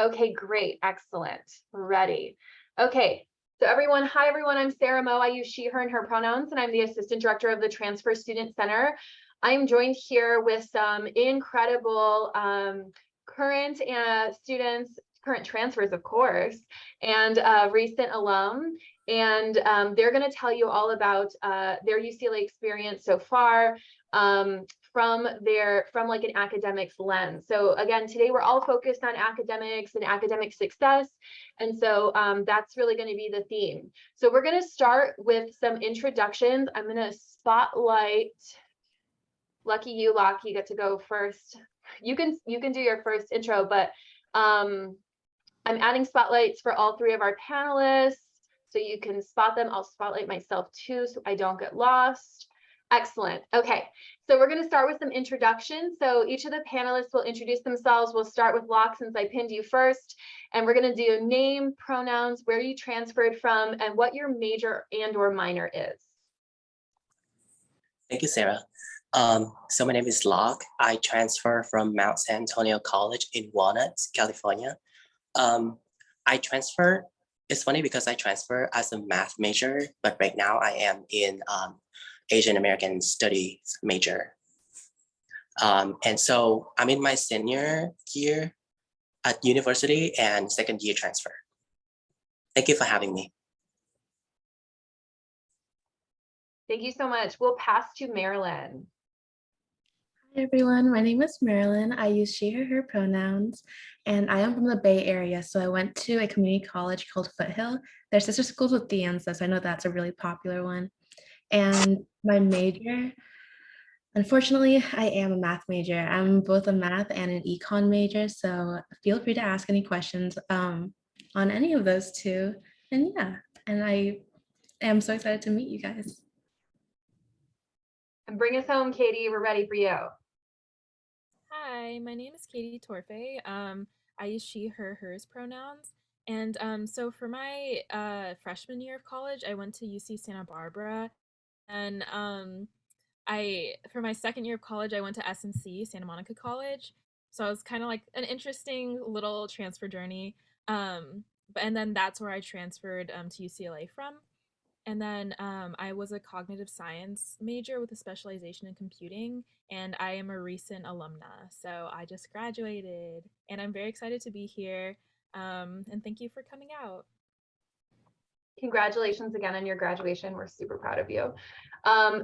Okay, great. Excellent. We're ready. Okay. So everyone, hi everyone. I'm Sarah Moe. I use she, her, and her pronouns, and I'm the assistant director of the Transfer Student Center. I'm joined here with some incredible current students, current transfers, of course, and recent alum. And they're going to tell you all about their UCLA experience so far, from like an academics lens. So again, today we're all focused on academics and academic success. And so that's really going to be the theme. So we're going to start with some introductions. I'm going to spotlight, lucky you, Locke, you get to go first. You can do your first intro, but I'm adding spotlights for all three of our panelists so you can spot them. I'll spotlight myself too so I don't get lost. Excellent. Okay, so we're going to start with some introductions. So each of the panelists will introduce themselves. We'll start with Locke since I pinned you first. And we're going to do name, pronouns, where you transferred from, and what your major and or minor is. Thank you, Sarah. So my name is Locke. I transfer from Mount San Antonio College in Walnut, California. I transfer, it's funny because I transfer as a math major, but right now I am in Asian American Studies major. And so I'm in my senior year at university and second year transfer. Thank you for having me. Thank you so much. We'll pass to Marilyn. Hi everyone, my name is Marilyn. I use she, her pronouns, and I am from the Bay Area. So I went to a community college called Foothill. They're sister schools with De Anza, so I know that's a really popular one. And my major, unfortunately, I am a math major. I'm both a math and an econ major, so feel free to ask any questions on any of those two. And yeah, and I am so excited to meet you guys. And bring us home, Katie. We're ready for you. Hi, my name is Katie Torfei. I use she, her, hers pronouns. And so for my freshman year of college, I went to UC Santa Barbara. And for my second year of college, I went to SMC, Santa Monica College. So I was kind of like an interesting little transfer journey. And then that's where I transferred to UCLA from. And then I was a cognitive science major with a specialization in computing, and I am a recent alumna. So I just graduated, and I'm very excited to be here. And thank you for coming out. Congratulations again on your graduation. We're super proud of you.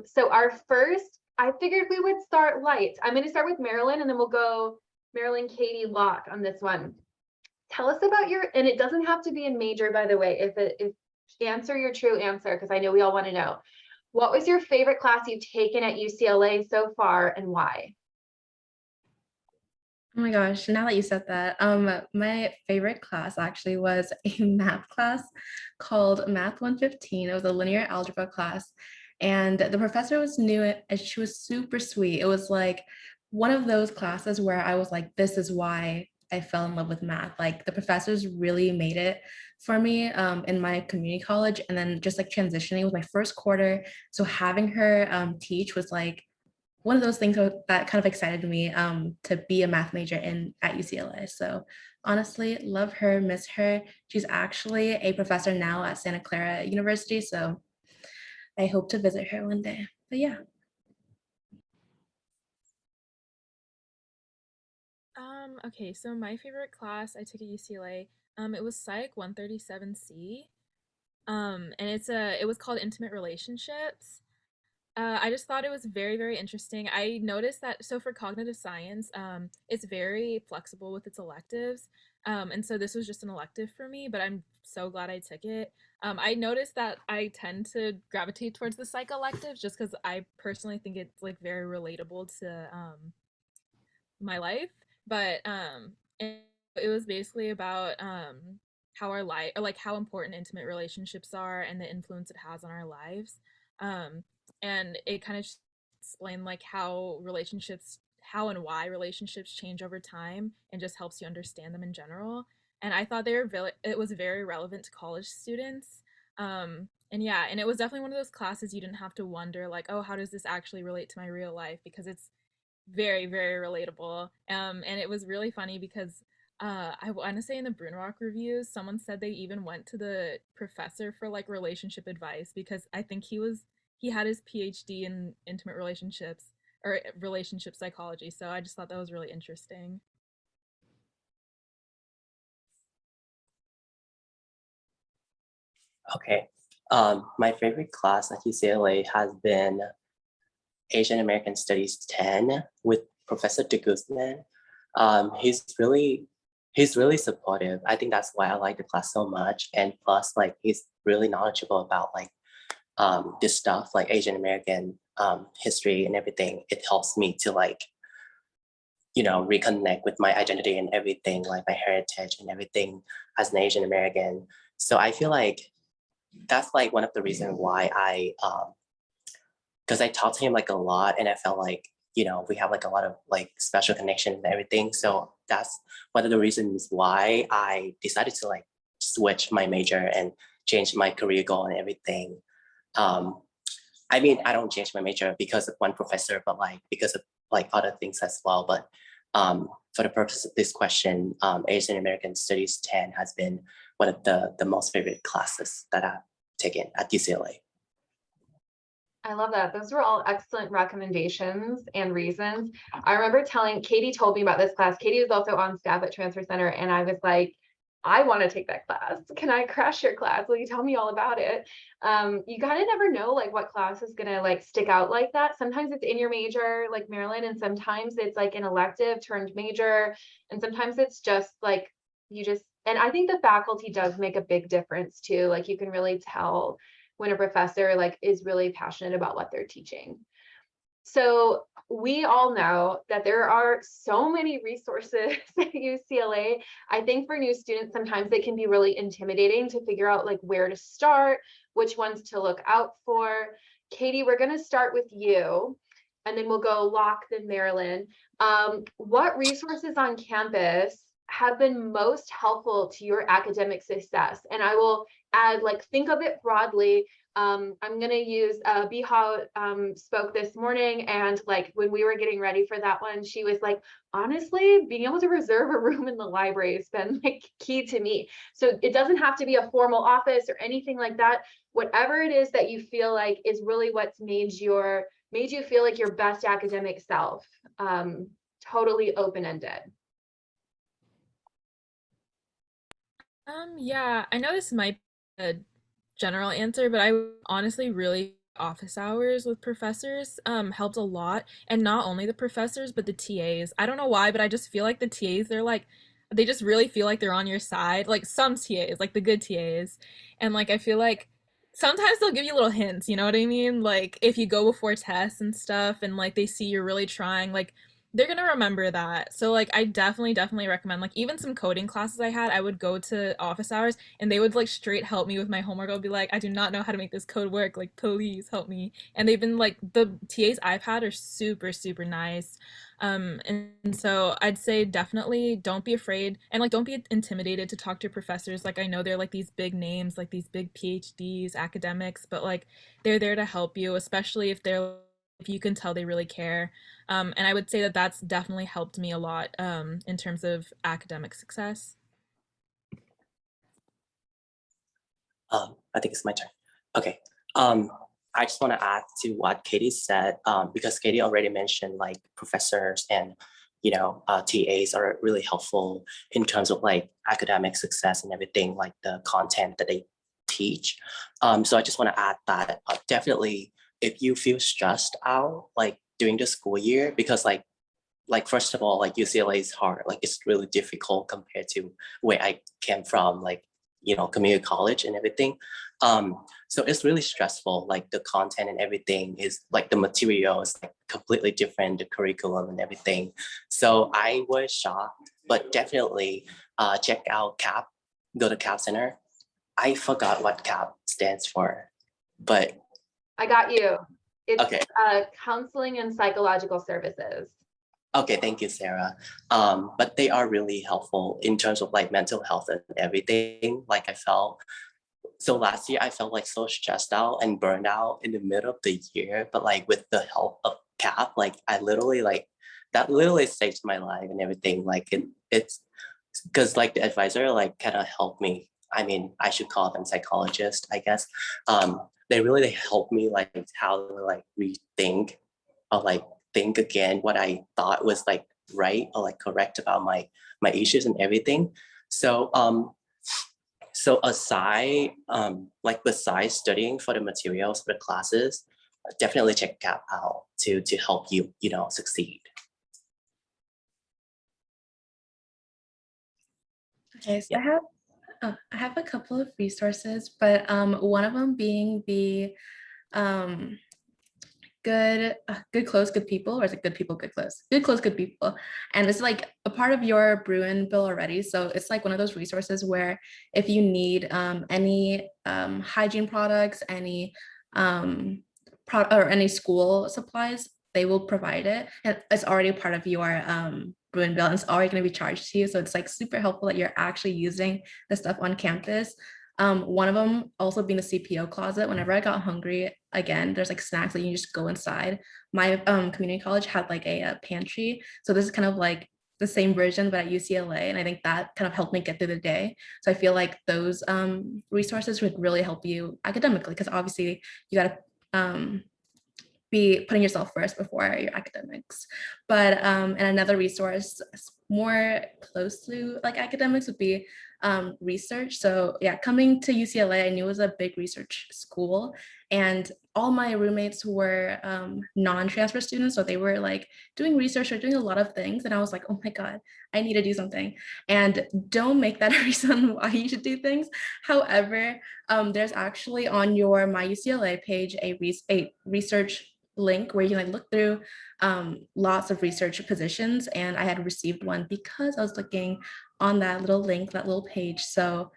So our first, I figured we would start light. I'm going to start with Marilyn, and then we'll go Marilyn, Katie, Locke on this one. Tell us about your, and it doesn't have to be a major, by the way, if answer your true answer, because I know we all want to know. What was your favorite class you've taken at UCLA so far and why? Oh my gosh, now that you said that, my favorite class actually was a math class called Math 115. It was a linear algebra class, and the professor was new and she was super sweet. It was like one of those classes where I was like, this is why I fell in love with math. Like the professors really made it for me in my community college, and then just like transitioning with my first quarter. So having her teach was like one of those things that kind of excited me to be a math major at UCLA. So honestly, love her, miss her. She's actually a professor now at Santa Clara University. So I hope to visit her one day. But yeah. Okay, so my favorite class I took at UCLA, it was Psych 137C. And it was called Intimate Relationships. I just thought it was very, very interesting. I noticed that, so for cognitive science, it's very flexible with its electives. And so this was just an elective for me, but I'm so glad I took it. I noticed that I tend to gravitate towards the psych electives just because I personally think it's like very relatable to my life. But it was basically about how our life, or like how important intimate relationships are and the influence it has on our lives. Um, and it kind of explained like how and why relationships change over time, and just helps you understand them in general. And I thought it was very relevant to college students. And yeah, and it was definitely one of those classes you didn't have to wonder like, oh, how does this actually relate to my real life, because it's very, very relatable. And it was really funny because I want to say in the Brunrock reviews, someone said they even went to the professor for like relationship advice because I think he had his PhD in intimate relationships or relationship psychology. So I just thought that was really interesting. Okay. My favorite class at UCLA has been Asian American Studies 10 with Professor de Guzman. He's really supportive. I think that's why I like the class so much. And plus, like he's really knowledgeable about like this stuff, like Asian American history and everything. It helps me to like, reconnect with my identity and everything, like my heritage and everything as an Asian American. So I feel like that's like one of the reasons why because I talked to him like a lot and I felt like, we have like a lot of like special connection and everything. So that's one of the reasons why I decided to like switch my major and change my career goal and everything. Um, I mean, I don't change my major because of one professor, but like because of like other things as well. But for the purpose of this question, Asian American Studies 10 has been one of the most favorite classes that I've taken at UCLA. I love that. Those were all excellent recommendations and reasons. I remember Katie told me about this class. Katie was also on staff at Transfer Center, and I was like, I want to take that class. Can I crash your class? Will you tell me all about it? You kind of never know like what class is gonna like stick out like that. Sometimes it's in your major, like Maryland, and sometimes it's like an elective turned major, and sometimes it's just like and I think the faculty does make a big difference too. Like you can really tell when a professor like is really passionate about what they're teaching. So we all know that there are so many resources at UCLA. I think for new students, sometimes it can be really intimidating to figure out like where to start, which ones to look out for. Katie, we're going to start with you, and then we'll go Locke, then Marilyn. What resources on campus have been most helpful to your academic success? And I will add, like, think of it broadly. I'm going to use Biha spoke this morning, and like when we were getting ready for that one, she was like, honestly, being able to reserve a room in the library has been like key to me. So it doesn't have to be a formal office or anything like that. Whatever it is that you feel like is really what's made you feel like your best academic self. Totally open-ended. Yeah, I know this might be a general answer, but I honestly really office hours with professors helped a lot, and not only the professors but the TAs. I don't know why, but I just feel like the TAs, they just really feel like they're on your side. Like some TAs, like the good TAs. And like I feel like sometimes they'll give you little hints, you know what I mean? Like if you go before tests and stuff and like they see you're really trying, like they're gonna remember that. So like I definitely recommend, like even some coding classes I had, I would go to office hours and they would like straight help me with my homework. I'll be like, I do not know how to make this code work, like please help me. And they've been like, the TAs I've had are super nice. And so I'd say definitely don't be afraid, and like don't be intimidated to talk to professors. Like I know they're like these big names, like these big PhDs, academics, but like they're there to help you, especially if you can tell they really care. And I would say that that's definitely helped me a lot in terms of academic success. I think it's my turn. Okay. I just want to add to what Katie said, because Katie already mentioned like professors and TAs are really helpful in terms of like academic success and everything, like the content that they teach. So I just want to add that definitely if you feel stressed out like during the school year, because like first of all, like UCLA is hard, like it's really difficult compared to where I came from, like community college and everything. So it's really stressful, like the content and everything is like the material is like completely different, the curriculum and everything. So I was shocked, but definitely check out CAP, go to CAP Center. I forgot what CAP stands for, but I got you. It's okay. Counseling and Psychological Services. Okay, thank you, Sarah. But they are really helpful in terms of like mental health and everything. Like I felt, so last year I felt like so stressed out and burned out in the middle of the year, but like with the help of CAP, like I literally like that literally saved my life and everything. Like it's because like the advisor like kind of helped me. I mean, I should call them psychologists, I guess. They really helped me like how to like rethink or like think again what I thought was like right or like correct about my issues and everything. So so aside like besides studying for the materials for the classes, definitely check that out to help you, you know, succeed. Okay, so Yeah. I have a couple of resources, but one of them being the good clothes, good people, or is it good people, good clothes? Good clothes, good people. And it's like a part of your Bruin bill already. So it's like one of those resources where if you need any hygiene products, any or any school supplies, they will provide it. And it's already part of your Bruin bill, and it's already going to be charged to you. So it's like super helpful that you're actually using the stuff on campus. One of them also being the CPO closet. Whenever I got hungry, again, there's like snacks that you just go inside. My community college had like a pantry. So this is kind of like the same version, but at UCLA. And I think that kind of helped me get through the day. So I feel like those resources would really help you academically, because obviously you got to be putting yourself first before your academics. But and another resource more close to like academics would be research. So yeah, coming to UCLA, I knew it was a big research school, and all my roommates were non-transfer students. So they were like doing research or doing a lot of things. And I was like, oh my God, I need to do something. And don't make that a reason why you should do things. However, there's actually on your My UCLA page a research link where you can like look through lots of research positions, and I had received one because I was looking on that little link, that little page. So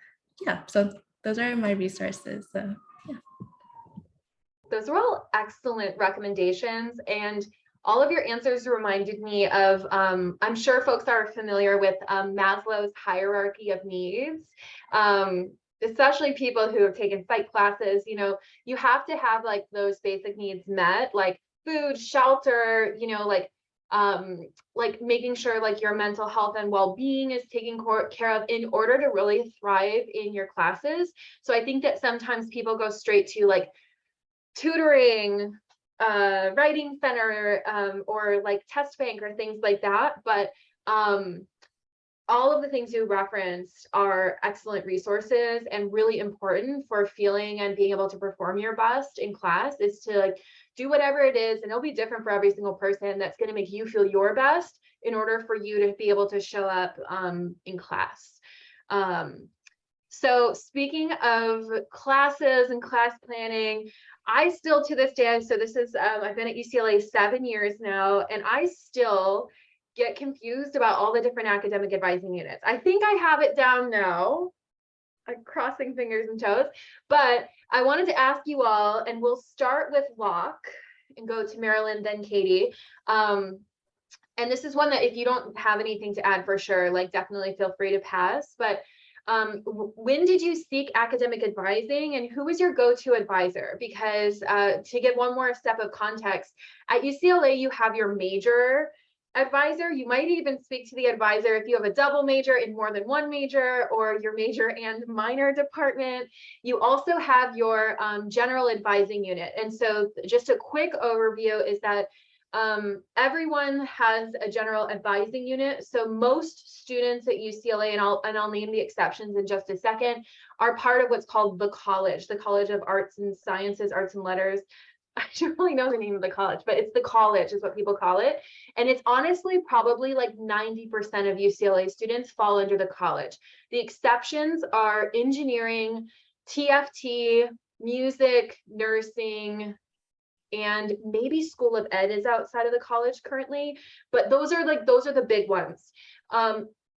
yeah, so those are my resources. So yeah. Those were all excellent recommendations, and all of your answers reminded me of, I'm sure folks are familiar with Maslow's hierarchy of needs. Especially people who have taken psych classes, you know, you have to have like those basic needs met, like food, shelter, you know, like making sure like your mental health and well-being is taken care of in order to really thrive in your classes. So I think that sometimes people go straight to like tutoring, writing center, or like test bank or things like that. But all of the things you referenced are excellent resources and really important for feeling and being able to perform your best in class, is to like do whatever it is, and it'll be different for every single person, that's going to make you feel your best in order for you to be able to show up in class. So speaking of classes and class planning, I still to this day, so this is, I've been at UCLA 7 years now, and I still get confused about all the different academic advising units. I think I have it down now. I'm crossing fingers and toes, but I wanted to ask you all, and we'll start with Locke and go to Marilyn, then Katie. And this is one that if you don't have anything to add, for sure, like definitely feel free to pass. But when did you seek academic advising, and who was your go-to advisor? Because to give one more step of context, at UCLA, you have your major advisor. You might even speak to the advisor if you have a double major in more than one major, or your major and minor department. You also have your general advising unit. And so just a quick overview is that everyone has a general advising unit. So most students at UCLA, and I'll name the exceptions in just a second, are part of what's called the College of Arts and Sciences, Arts and Letters. I don't really know the name of the college, but it's the College is what people call it. And it's honestly probably like 90% of UCLA students fall under the College. The exceptions are engineering, TFT, music, nursing, and maybe School of Ed is outside of the College currently, but those are the big ones.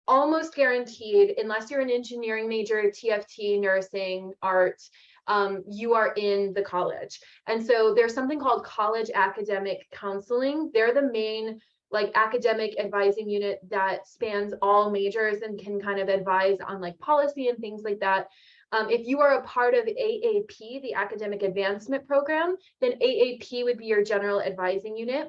Almost guaranteed, unless you're an engineering major, TFT, nursing, art, you are in the College. And so there's something called College Academic Counseling. They're the main like academic advising unit that spans all majors and can kind of advise on like policy and things like that. If you are a part of AAP, the Academic Advancement Program, then AAP would be your general advising unit.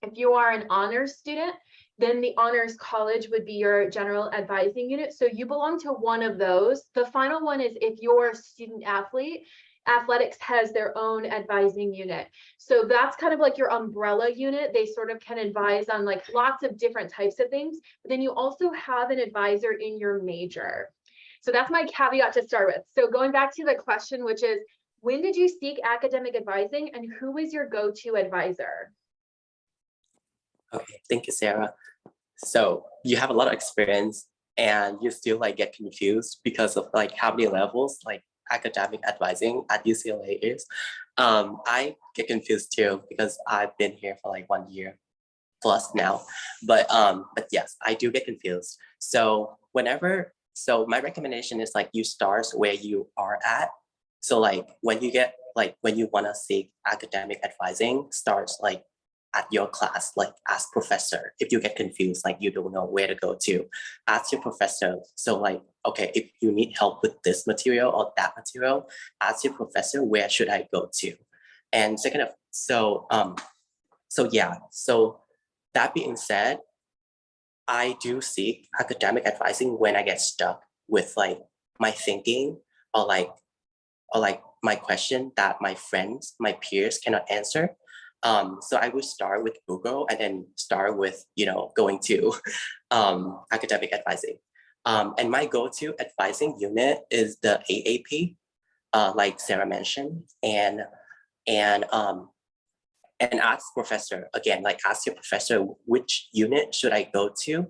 If you are an honors student, Then the honors college would be your general advising unit. So you belong to one of those. The final one is if you're a student athlete, athletics has their own advising unit. So that's kind of like your umbrella unit. They sort of can advise on like lots of different types of things. But then you also have an advisor in your major. So that's my caveat to start with. So going back to the question, which is, when did you seek academic advising and who is your go-to advisor? Okay, thank you, Sarah. So you have a lot of experience and you still like get confused because of like how many levels like academic advising at UCLA is. I get confused too because I've been here for like 1 year plus now. But yes, I do get confused. So my recommendation is like you start where you are at. So like when you want to seek academic advising, starts like at your class, like ask professor. If you get confused, like you don't know where to go to, ask your professor. So like, okay, if you need help with this material or that material, ask your professor, where should I go to? And so that being said, I do seek academic advising when I get stuck with like my thinking or like my question that my friends, my peers cannot answer. So I would start with Google and then start with, going to academic advising. And my go-to advising unit is the AAP, like Sarah mentioned, and ask professor again, like ask your professor which unit should I go to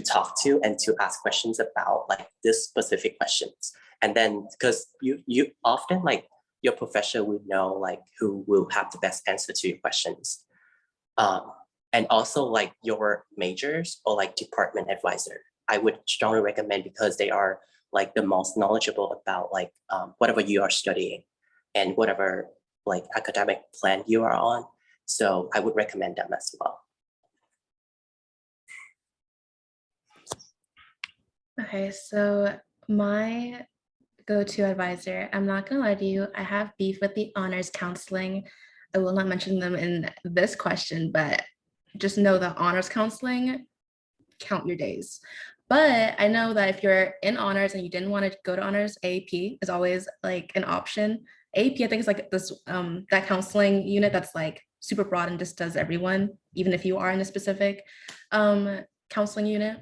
talk to and to ask questions about like this specific questions. And then because you often like your professor would know like who will have the best answer to your questions. And also like your majors or like department advisor, I would strongly recommend because they are like the most knowledgeable about like whatever you are studying and whatever like academic plan you are on. So I would recommend them as well. Okay, so my go-to advisor, I'm not gonna lie to you, I have beef with the honors counseling. I will not mention them in this question, but just know that honors counseling, count your days. But I know that if you're in honors and you didn't want to go to honors, AAP is always like an option. AAP, I think, is like this that counseling unit that's like super broad and just does everyone, even if you are in a specific counseling unit.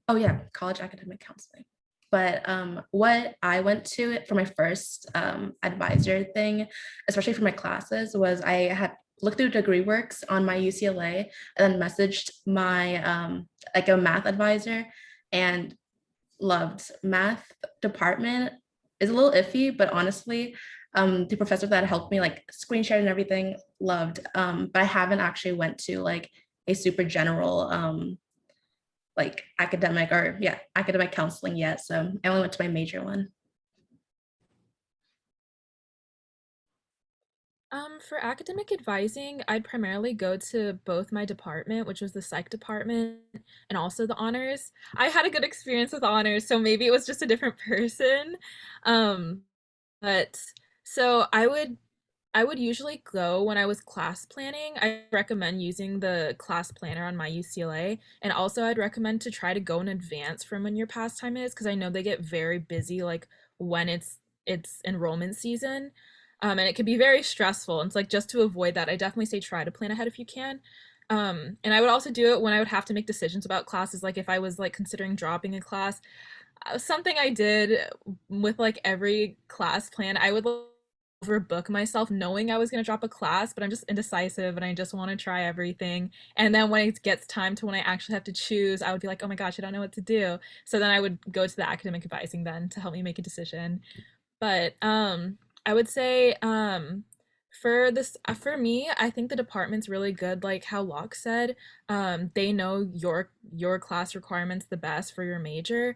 Oh yeah, college academic counseling. But what I went to for my first advisor thing, especially for my classes, was I had looked through degree works on my UCLA and then messaged my like a math advisor and loved math department is a little iffy, but honestly, the professor that helped me like screen share and everything loved, but I haven't actually went to like a super general like academic counseling yet. So I only went to my major one. For academic advising, I'd primarily go to both my department, which was the psych department, and also the honors. I had a good experience with honors, so maybe it was just a different person. Um, but so I would usually go when I was class planning. I recommend using the class planner on my UCLA, and also I'd recommend to try to go in advance from when your pastime is, because I know they get very busy like when it's enrollment season. And it can be very stressful. And it's like just to avoid that, I definitely say try to plan ahead if you can. And I would also do it when I would have to make decisions about classes, like if I was like considering dropping a class. Something I did with like every class plan, I would overbook myself knowing I was going to drop a class, but I'm just indecisive and I just want to try everything. And then when it gets time to when I actually have to choose, I would be like, oh my gosh, I don't know what to do. So then I would go to the academic advising then to help me make a decision. But I would say for me, I think the department's really good, like how Locke said. They know your class requirements the best for your major.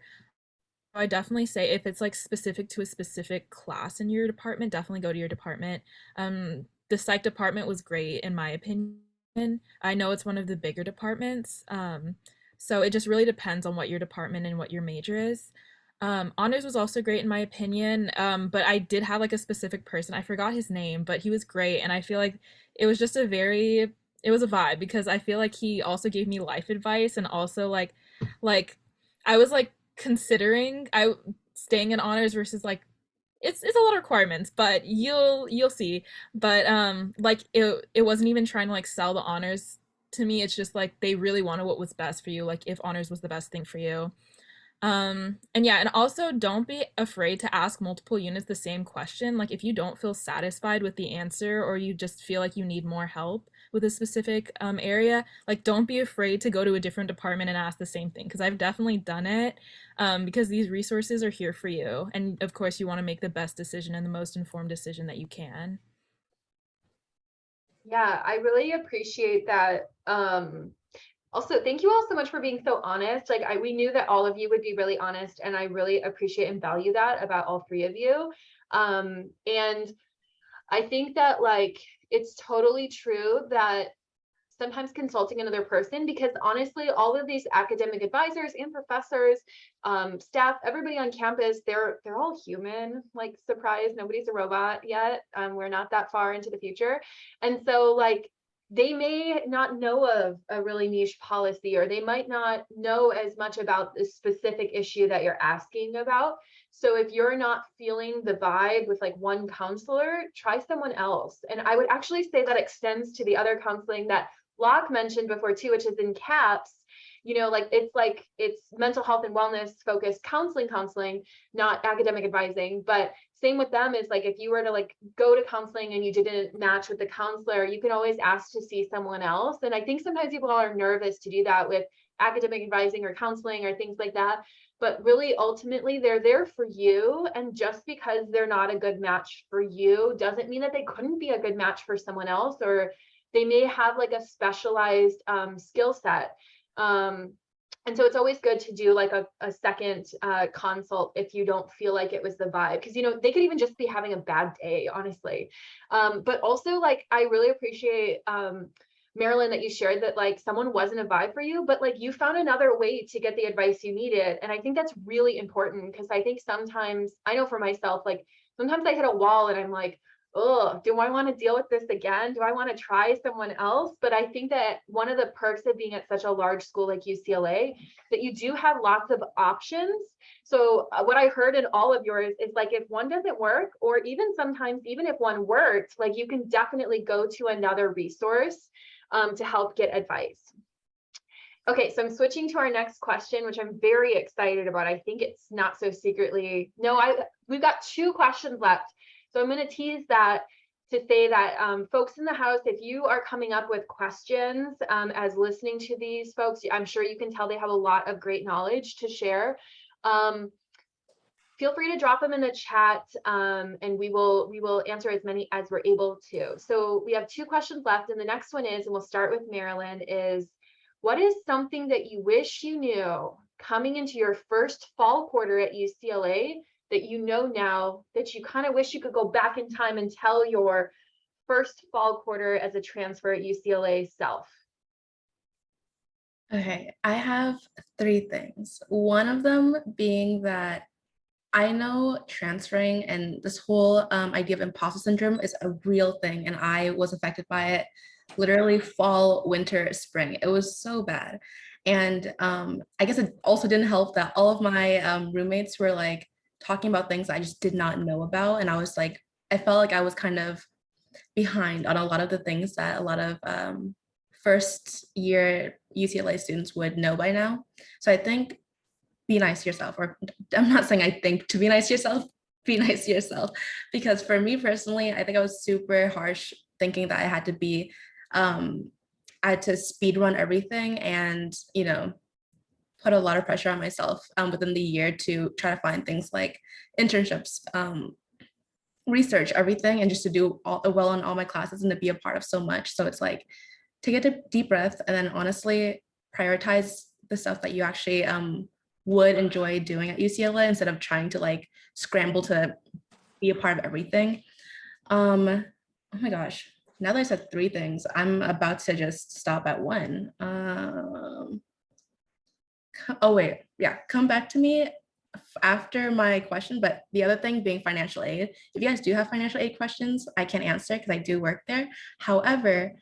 I definitely say if it's like specific to a specific class in your department, definitely go to your department. The psych department was great in my opinion. I know it's one of the bigger departments. So it just really depends on what your department and what your major is. Honors was also great in my opinion. But I did have like a specific person. I forgot his name, but he was great, and I feel like it was just it was a vibe because I feel like he also gave me life advice, and also like I was like considering I staying in honors versus like it's a lot of requirements, but you'll see. But like it wasn't even trying to like sell the honors to me. It's just like they really wanted what was best for you, like if honors was the best thing for you. And yeah, and also don't be afraid to ask multiple units the same question. Like if you don't feel satisfied with the answer, or you just feel like you need more help with a specific area, like don't be afraid to go to a different department and ask the same thing, because I've definitely done it, because these resources are here for you. And of course, you want to make the best decision and the most informed decision that you can. Yeah, I really appreciate that. Also, thank you all so much for being so honest. Like we knew that all of you would be really honest, and I really appreciate and value that about all three of you. And I think that like it's totally true that sometimes consulting another person, because honestly, all of these academic advisors and professors, staff, everybody on campus, they're all human. Like, surprise, nobody's a robot yet. We're not that far into the future. And so like they may not know of a really niche policy, or they might not know as much about the specific issue that you're asking about. So if you're not feeling the vibe with like one counselor, try someone else. And I would actually say that extends to the other counseling that Locke mentioned before too, which is in CAPS. You know, like it's mental health and wellness focused counseling, not academic advising. But same with them is like if you were to like go to counseling and you didn't match with the counselor, you can always ask to see someone else. And I think sometimes people are nervous to do that with academic advising or counseling or things like that. But really, ultimately, they're there for you. And just because they're not a good match for you doesn't mean that they couldn't be a good match for someone else, or they may have like a specialized skill set. And so it's always good to do like a second consult if you don't feel like it was the vibe, because, you know, they could even just be having a bad day, honestly. But also, like, I really appreciate, Marilyn, that you shared that like someone wasn't a vibe for you, but like you found another way to get the advice you needed. And I think that's really important, because I think sometimes, I know for myself, like sometimes I hit a wall and I'm like, oh, do I want to deal with this again? Do I want to try someone else? But I think that one of the perks of being at such a large school like UCLA, that you do have lots of options. So what I heard in all of yours is like, if one doesn't work, or even sometimes, even if one worked, like you can definitely go to another resource to help get advice. Okay, so I'm switching to our next question, which I'm very excited about. I think it's not so secretly. No, we've got 2 questions left. So I'm going to tease that to say that folks in the house, if you are coming up with questions as listening to these folks, I'm sure you can tell they have a lot of great knowledge to share. Feel free to drop them in the chat, and we will answer as many as we're able to. So we have 2 questions left, and the next one is, and we'll start with Marilyn, is what is something that you wish you knew coming into your first fall quarter at UCLA that you know now that you kind of wish you could go back in time and tell your first fall quarter as a transfer at UCLA self? Okay, I have 3 things. One of them being that I know transferring and this whole idea of imposter syndrome is a real thing, and I was affected by it literally fall, winter, spring. It was so bad. And I guess it also didn't help that all of my roommates were like talking about things I just did not know about. And I was like, I felt like I was kind of behind on a lot of the things that a lot of first year UCLA students would know by now. So I think be nice to yourself, or I'm not saying I think to be nice to yourself, be nice to yourself. Because for me personally, I think I was super harsh thinking that I had to be, I had to speed run everything and, you know, put a lot of pressure on myself within the year to try to find things like internships, research, everything, and just to do well in all my classes and to be a part of so much. So it's like, take a deep breath and then honestly prioritize the stuff that you actually would enjoy doing at UCLA instead of trying to like scramble to be a part of everything. Oh my gosh, now that I said 3 things, I'm about to just stop at 1. Oh wait, yeah, come back to me after my question. But the other thing being financial aid. If you guys do have financial aid questions, I can answer because I do work there. However,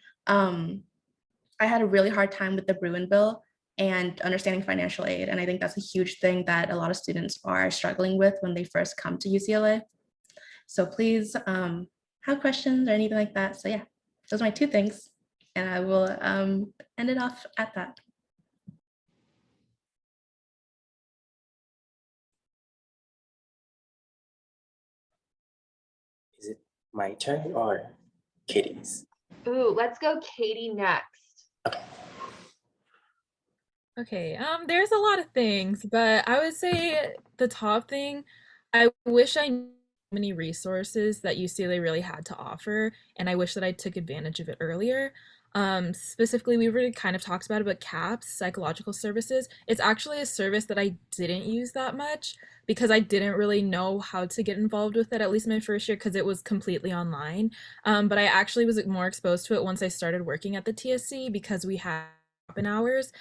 I had a really hard time with the Bruin bill and understanding financial aid. And I think that's a huge thing that a lot of students are struggling with when they first come to UCLA. So please have questions or anything like that. So yeah, those are my two things. And I will end it off at that. Is it my turn or Katie's? Ooh, let's go Katie next. Okay. Okay, there's a lot of things, but I would say the top thing, I wish I knew how many resources that UCLA really had to offer, and I wish that I took advantage of it earlier. Specifically, we already kind of talked about it, but CAPS, psychological services, it's actually a service that I didn't use that much because I didn't really know how to get involved with it, at least my first year, because it was completely online. But I actually was more exposed to it once I started working at the TSC because we had open hours.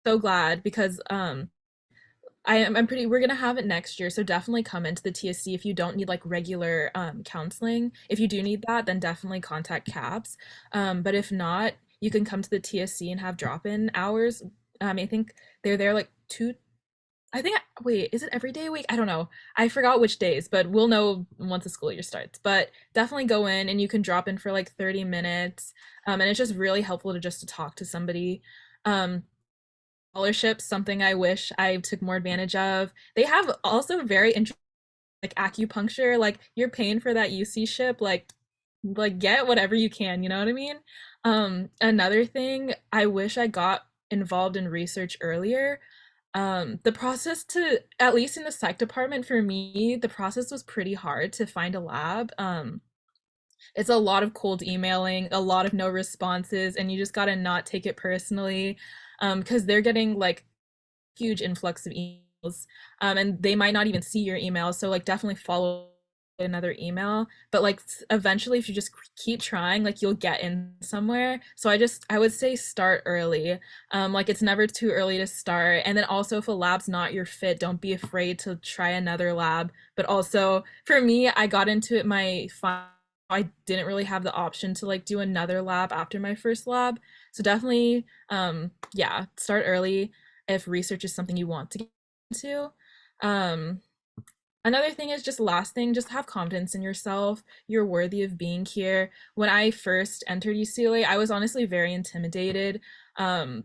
So glad because I'm pretty we're gonna have it next year, so definitely come into the TSC if you don't need like regular counseling. If you do need that, then definitely contact CAPS. But if not, you can come to the TSC and have drop-in hours. I think they're there like two. I think wait, is it every day a week? I don't know. I forgot which days, but we'll know once the school year starts. But definitely go in and you can drop in for like 30 minutes. And it's just really helpful to just to talk to somebody. Um, Scholarships, something I wish I took more advantage of. They have also very interesting like acupuncture, like you're paying for that UC ship, like get whatever you can, you know what I mean? Another thing, I wish I got involved in research earlier. The process to at least in the psych department for me, the process was pretty hard to find a lab. It's a lot of cold emailing, a lot of no responses, and you just gotta not take it personally, because they're getting like huge influx of emails, and they might not even see your email. So like definitely follow another email, but like eventually if you just keep trying, like you'll get in somewhere. So I would say start early. Like it's never too early to start. And then also if a lab's not your fit, don't be afraid to try another lab. But also for me, I got into it my final. I didn't really have the option to like do another lab after my first lab. So definitely yeah, start early if research is something you want to get into. Um Another thing is just last thing, just have confidence in yourself. You're worthy of being here. When I first entered UCLA, I was honestly very intimidated. Um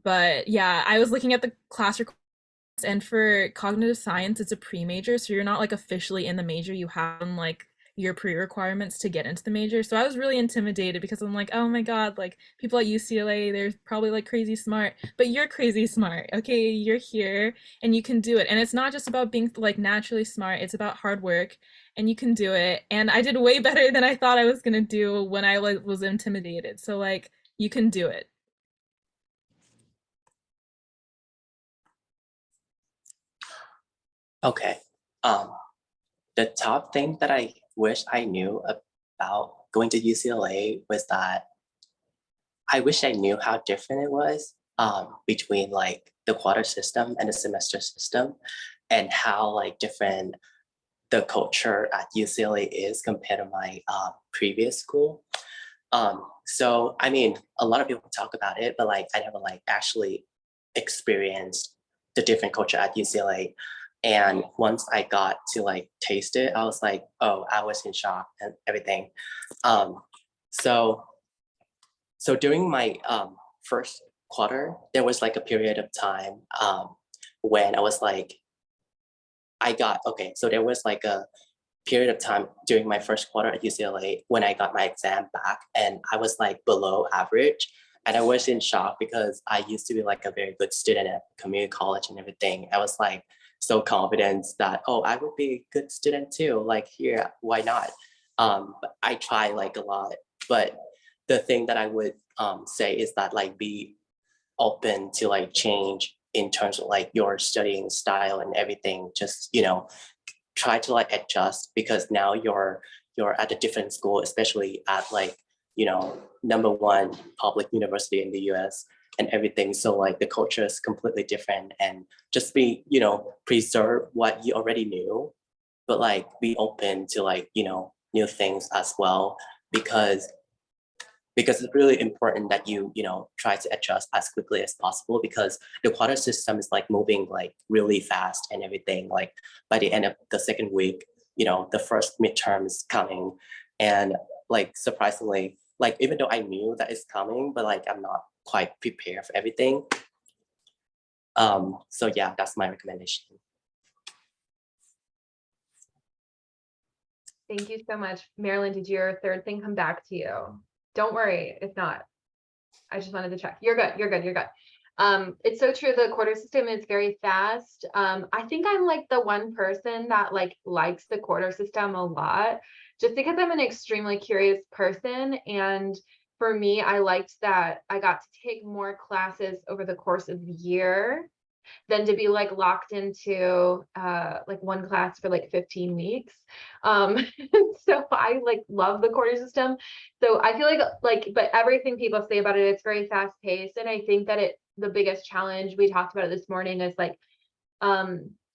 but yeah, I was looking at the class requirements, and for cognitive science, it's a pre-major, so you're not like officially in the major. You have like your pre-requirements to get into the major. So I was really intimidated because I'm like, oh my God, like people at UCLA, they're probably like crazy smart, but you're crazy smart. Okay, you're here and you can do it. And it's not just about being like naturally smart, it's about hard work and you can do it. And I did way better than I thought I was gonna do when I was intimidated. So like you can do it. Okay. Um, the top thing that I wish I knew about going to UCLA was that I wish I knew how different it was between like the quarter system and the semester system, and how like different the culture at UCLA is compared to my previous school. So I mean, a lot of people talk about it, but like I never like actually experienced the different culture at UCLA. And once I got to like taste it, I was like, oh, I was in shock and everything. Um, so so during my first quarter, there was like a period of time when I was like, so there was like a period of time during my first quarter at UCLA when I got my exam back and I was like below average. And I was in shock because I used to be like a very good student at community college and everything. I was like so confident that, oh, I would be a good student too. Like here, why not? But I try like a lot. But the thing that I would say is that like be open to like change in terms of like your studying style and everything. Just, try to like adjust because now you're at a different school, especially at like, #1 public university in the US and everything. So like the culture is completely different, and just be, preserve what you already knew, but like be open to like, new things as well, because because it's really important that you know, try to adjust as quickly as possible, because the quarter system is like moving like really fast and everything. Like by the end of the second week, you know, the first midterm is coming, and like surprisingly, like even though I knew that it's coming, but like I'm not quite prepared for everything. So yeah, that's my recommendation. Thank you so much. Marilyn, did your third thing come back to you? Don't worry, if not. I just wanted to check. You're good, you're good, you're good. It's so true, the quarter system is very fast. I think I'm like the one person that like likes the quarter system a lot, just because I'm an extremely curious person. And for me, I liked that I got to take more classes over the course of the year than to be like locked into like one class for like 15 weeks. So I like love the quarter system. So I feel like, but everything people say about it, it's very fast paced. And I think that the biggest challenge, we talked about it this morning, is like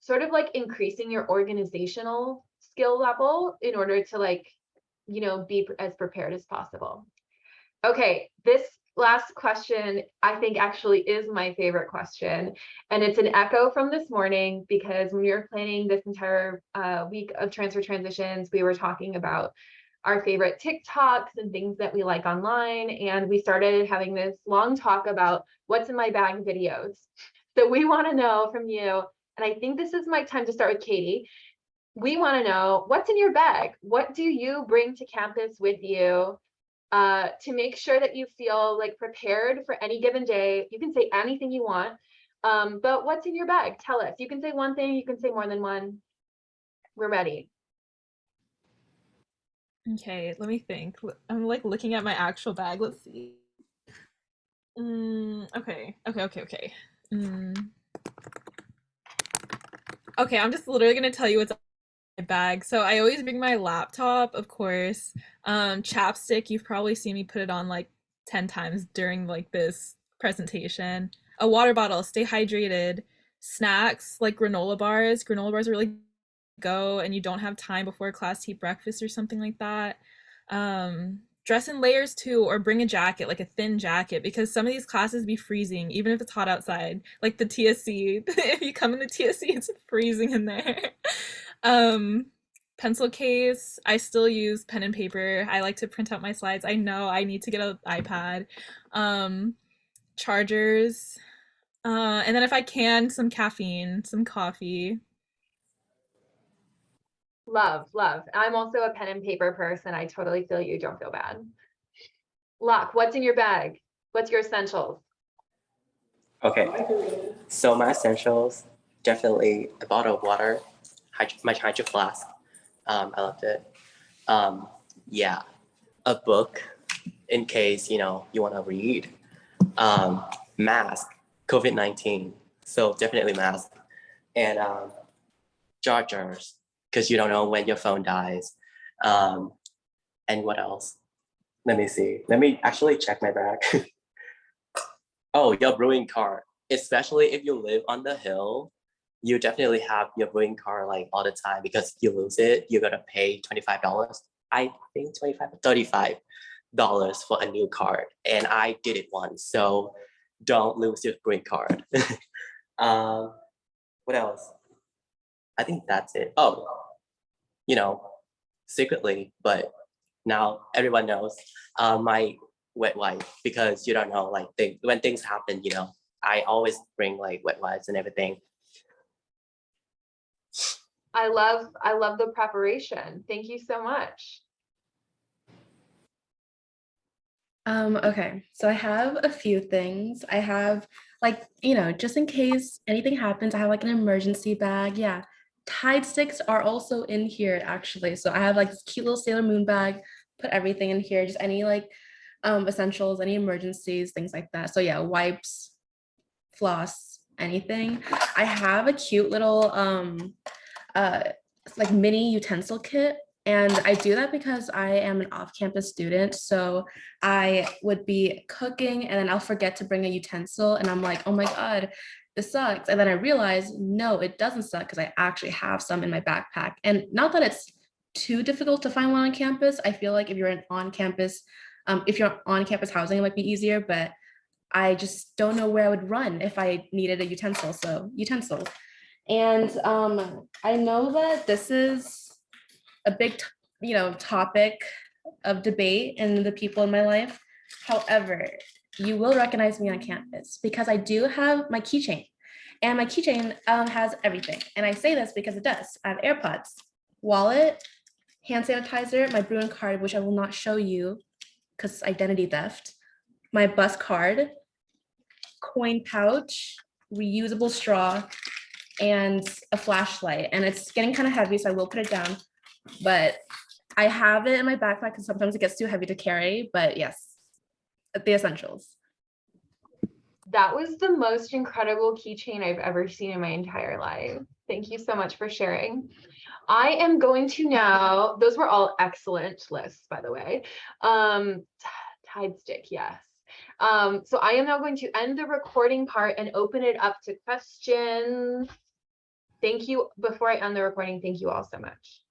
sort of like increasing your organizational skill level in order to like, you know, be as prepared as possible. Okay, this last question, I think actually is my favorite question. And it's an echo from this morning, because when we were planning this entire week of transfer transitions, we were talking about our favorite TikToks and things that we like online. And we started having this long talk about what's in my bag videos. So we want to know from you, and I think this is my time to start with Katie. We want to know what's in your bag. What do you bring to campus with you to make sure that you feel like prepared for any given day? You can say anything you want, but what's in your bag? Tell us. You can say one thing, you can say more than one. We're ready. Okay, let me think. I'm like looking at my actual bag. Let's see. Okay. Okay, I'm just literally gonna tell you what's in my bag. So I always bring my laptop, of course. Chapstick, you've probably seen me put it on like 10 times during like this presentation. A water bottle, stay hydrated. Snacks like granola bars. Granola bars are really go and you don't have time before class to eat breakfast or something like that. Dress in layers too, or bring a jacket, like a thin jacket, because some of these classes be freezing even if it's hot outside, like the TSC. If you come in the TSC, it's freezing in there. Pencil case, I still use pen and paper. I like to print out my slides. I know I need to get an iPad. Chargers, and then if I can, some caffeine, some coffee. Love, love. I'm also a pen and paper person. I totally feel you. Don't feel bad. Locke, what's in your bag? What's your essentials? Okay, so my essentials, definitely a bottle of water, my hydro flask. I loved it. Yeah, a book in case, you know, you want to read. Mask, COVID-19, so definitely mask. And chargers, because you don't know when your phone dies. And what else? Let me see. Let me actually check my bag. Oh, your brewing card. Especially if you live on the hill, you definitely have your brewing card like all the time, because you lose it, you're gonna pay $25. I think $35 for a new card. And I did it once, so don't lose your brewing card. What else? I think that's it. Oh, you know, secretly, but now everyone knows, my wet wipe, because you don't know, like when things happen, you know, I always bring like wet wipes and everything. I love the preparation. Thank you so much. Okay, so I have a few things. I have like, just in case anything happens, I have like an emergency bag. Yeah. Tide sticks are also in here actually. So I have like this cute little Sailor Moon bag, put everything in here, just any like essentials, any emergencies, things like that. So yeah, wipes, floss, anything. I have a cute little uh like mini utensil kit. And I do that because I am an off-campus student. So I would be cooking and then I'll forget to bring a utensil. And I'm like, oh my God, this sucks. And then I realize, no, it doesn't suck, because I actually have some in my backpack. And not that it's too difficult to find one on campus. I feel like if you're an on-campus If you're on campus housing, it might be easier, but I just don't know where I would run if I needed a utensil. So utensils. And I know that this is a big, topic of debate in the people in my life. However, you will recognize me on campus because I do have my keychain, and my keychain has everything. And I say this because it does. I have AirPods, wallet, hand sanitizer, my Bruin card, which I will not show you because identity theft, my bus card, coin pouch, reusable straw, and a flashlight. And it's getting kind of heavy, so I will put it down. But I have it in my backpack because sometimes it gets too heavy to carry. But yes, the essentials. That was the most incredible keychain I've ever seen in my entire life. Thank you so much for sharing. I am going to now, those were all excellent lists, by the way. Tide stick, yes. So I am now going to end the recording part and open it up to questions. Thank you. Before I end the recording, thank you all so much.